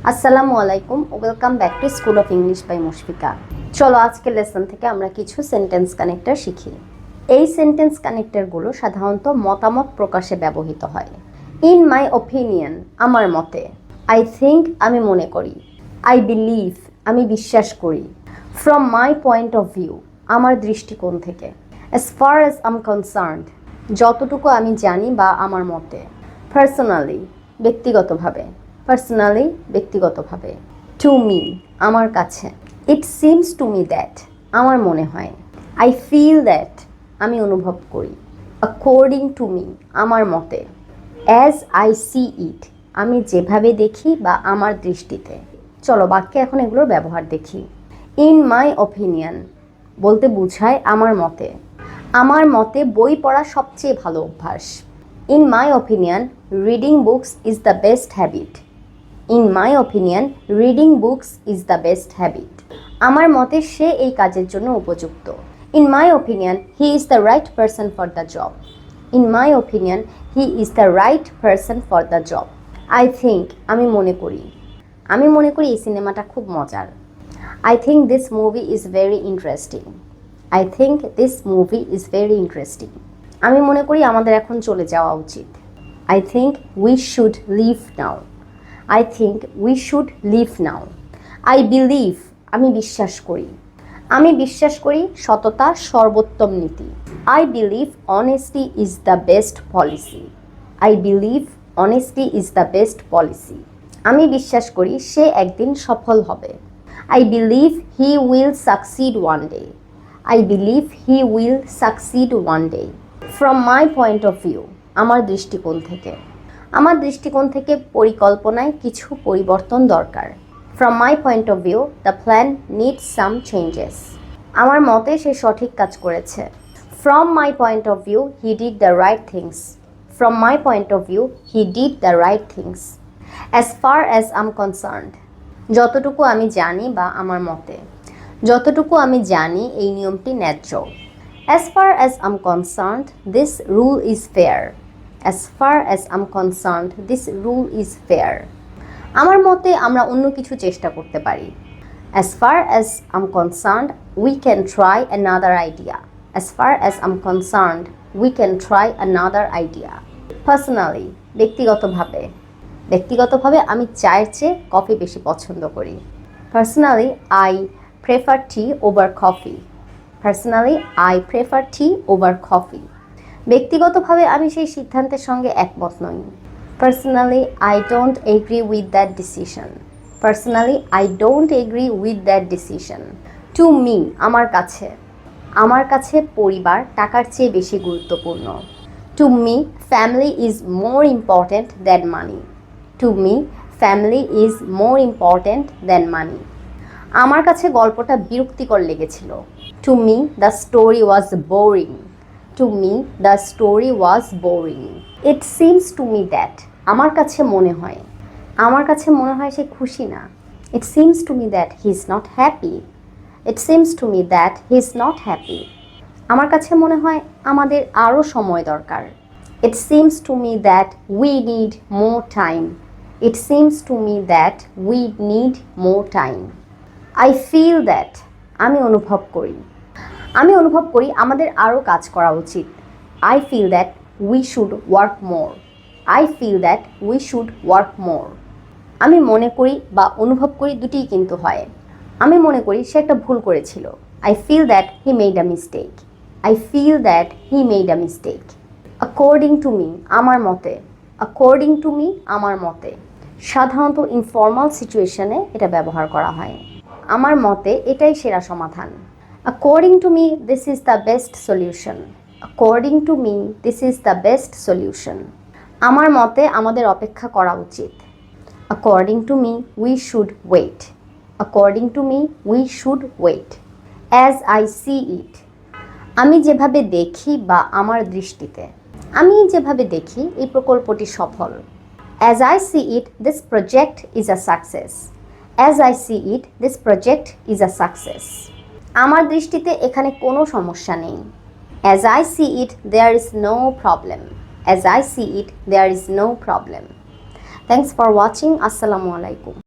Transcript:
আসসালামু আলাইকুম, welcome back to school of English by Mushfika. চলো আজকের লেসন থেকে আমরা কিছু সেন্টেন্স কানেক্টর শিখি। এই সেন্টেন্স কানেক্টরগুলো সাধারণত মতামত প্রকাশে ব্যবহৃত হয়। ইন মাই ওপিনিয়ন, আমার মতে। আই থিঙ্ক, আমি মনে করি। আই বিলিভ, আমি বিশ্বাস করি। From my point of view, আমার দৃষ্টিকোণ থেকে। As far as I'm concerned, যতটুকু আমি জানি বা আমার মতে। পার্সোনালি, ব্যক্তিগতভাবে। পার্সোনালি, ব্যক্তিগতভাবে। টু মি, আমার কাছে। It seems to me that, আমার মনে হয়। আই ফিল দ্যাট, আমি অনুভব করি। অ্যাকর্ডিং টু মি, আমার মতে। অ্যাজ আই সি ইট, আমি যেভাবে দেখি বা আমার দৃষ্টিতে। চলো বাক্যে এখন এগুলোর ব্যবহার দেখি। ইন মাই ওপিনিয়ন বলতে বোঝায় আমার মতে। আমার মতে বই পড়া সবচেয়ে ভালো অভ্যাস। In my opinion, reading books is the best habit. In my opinion, reading books is the best habit. আমার মতে সে এই কাজের জন্য উপযুক্ত। In my opinion, he is the right person for the job. In my opinion, he is the right person for the job. I think, আমি মনে করি। আমি মনে করি এই সিনেমাটা খুব মজার। I think this movie is very interesting. I think this movie is very interesting. আমি মনে করি আমাদের এখন চলে যাওয়া উচিত। I think we should leave now. I think we should leave now. I believe, আমি বিশ্বাস করি। আমি বিশ্বাস করি সততা সর্বোত্তম নীতি। I believe honesty is the best policy. I believe honesty is the best policy. আমি বিশ্বাস করি সে একদিন সফল হবে। I believe he will succeed one day. I believe he will succeed one day. From my point of view, আমার দৃষ্টিকোণ থেকে। আমার দৃষ্টিকোণ থেকে পরিকল্পনায় কিছু পরিবর্তন দরকার। From my point of view, the plan needs some changes. আমার মতে সে সঠিক কাজ করেছে। From my point of view, he did the right things. From my point of view, he did the right things. As far as I'm concerned, যতটুকু আমি জানি বা আমার মতে। যতটুকু আমি জানি এই নিয়মটি ন্যায্য। As far as I'm concerned, this rule is fair. As far as I'm concerned, this rule is fair. আমার মতে আমরা অন্য কিছু চেষ্টা করতে পারি। As far as I'm concerned, we can try another idea. As far as I'm concerned, we can try another idea. Personally, ব্যক্তিগতভাবে। ব্যক্তিগতভাবে আমি চায়ের চেয়ে কফি বেশি পছন্দ করি। Personally, I prefer tea over coffee. Personally, I prefer tea over coffee. ব্যক্তিগতভাবে আমি সেই সিদ্ধান্তের সঙ্গে একমত নই। Personally I don't agree with that decision. Personally I don't agree with that decision. Two me, আমার কাছে। আমার কাছে পরিবার টাকার চেয়ে বেশি গুরুত্বপূর্ণ। To me, family is more important than money. To me, family is more important than মানি। আমার কাছে গল্পটা বিরক্তিকর লেগেছিল। To me, the story was boring. To me, the story was boring. It seems to me that, আমার কাছে মনে হয়। আমার কাছে মনে হয় সে খুশি না। It seems to me that he is not happy. It seems to me that he is not happy. আমার কাছে মনে হয় আমাদের আরও সময় দরকার। It seems to me that we need more time. It seems to me that we need more time. I feel that, আমি অনুভব করি। আমি অনুভব করি আমাদের আরও কাজ করা উচিত। I feel that we should work more. I feel that we should work more. আমি মনে করি বা অনুভব করি দুটিই কিন্তু হয়। আমি মনে করি সে একটা ভুল করেছিল। I feel that he made a mistake. I feel that he made a mistake. According to me, আমার মতে। অ্যাকর্ডিং টু মি, আমার মতে। সাধারণত ইনফর্মাল সিচুয়েশনে এটা ব্যবহার করা হয়। আমার মতে এটাই সেরা সমাধান। According to me, this is the best solution. According to me, this is the best solution. আমার মতে আমাদের অপেক্ষা করা উচিত। According to me, we should wait. According to me, we should wait. As I see it, আমি যেভাবে দেখি বা আমার দৃষ্টিতে। আমি যেভাবে দেখি এই প্রকল্পটি সফল। As I see it, this project is a success. As I see it, this project is a success. আমার দৃষ্টিতে এখানে কোনো সমস্যা নেই। As I see it, there is no problem. As I see it, there is no problem. Thanks for watching. Assalamu alaikum.